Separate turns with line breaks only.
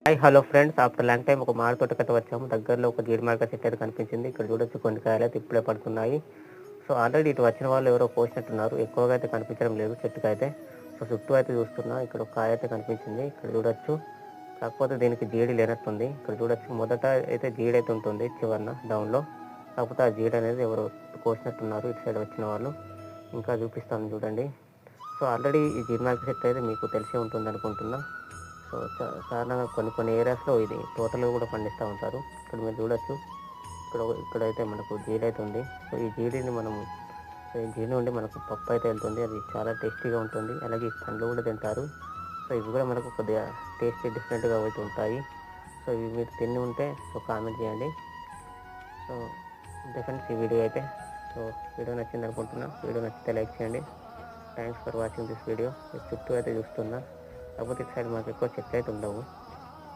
Hi hello friends, after long time ఒక మామిడి తోటకైతే వచ్చాము. దగ్గరలో ఒక జీడి మామిడికాయ చెట్టు అయితే కనిపించింది. ఇక్కడ చూడొచ్చు కొన్ని కాయలు అయితే ఇప్పుడే పడుతున్నాయి. సో ఆల్రెడీ ఇటు వచ్చిన వాళ్ళు ఎవరో కోసినట్టున్నారు. ఎక్కువగా అయితే కనిపించడం లేదు చెట్టుకైతే. సో చుట్టూ అయితే చూస్తున్నా, ఇక్కడ ఒక కాయ అయితే కనిపించింది. ఇక్కడ చూడొచ్చు, కాకపోతే దీనికి జీడి లేనట్టుంది. ఇక్కడ చూడొచ్చు, మొదట అయితే జీడి అయితే ఉంటుంది చివరన డౌన్లో, కాకపోతే ఆ జీడి అనేది ఎవరు కోసినట్టున్నారు ఇటు సైడ్ వచ్చిన వాళ్ళు. ఇంకా చూపిస్తాను చూడండి. సో ఆల్రెడీ ఈ జీడి మామిడికాయ చెట్టు అయితే మీకు తెలిసే ఉంటుంది అనుకుంటున్నా. సో సాధారణంగా కొన్ని ఏరియాస్లో ఇది తోటలు కూడా పండిస్తూ ఉంటారు. ఇక్కడ మీరు చూడొచ్చు, ఇక్కడైతే మనకు జీడి అయితే ఉంది. సో ఈ జీడిని ఈ జీడి నుండి మనకు పప్పు అయితే వెళ్తుంది. అది చాలా టేస్టీగా ఉంటుంది. అలాగే ఈ పండ్లు కూడా తింటారు. సో ఇవి కూడా మనకు కొద్దిగా టేస్టీ డిఫరెంట్గా అయితే ఉంటాయి. సో ఇవి మీరు తిని ఉంటే సో కామెంట్ చేయండి. సో ఫ్రెండ్స్, ఈ వీడియో అయితే వీడియో నచ్చింది అనుకుంటున్నా. వీడియో నచ్చితే లైక్ చేయండి. Thanks for watching this video. చుట్టూ అయితే చూస్తున్నా, కాకపోతే ఇటు సైడ్ మాకు ఎక్కువ చెట్లు అయితే ఉండవు.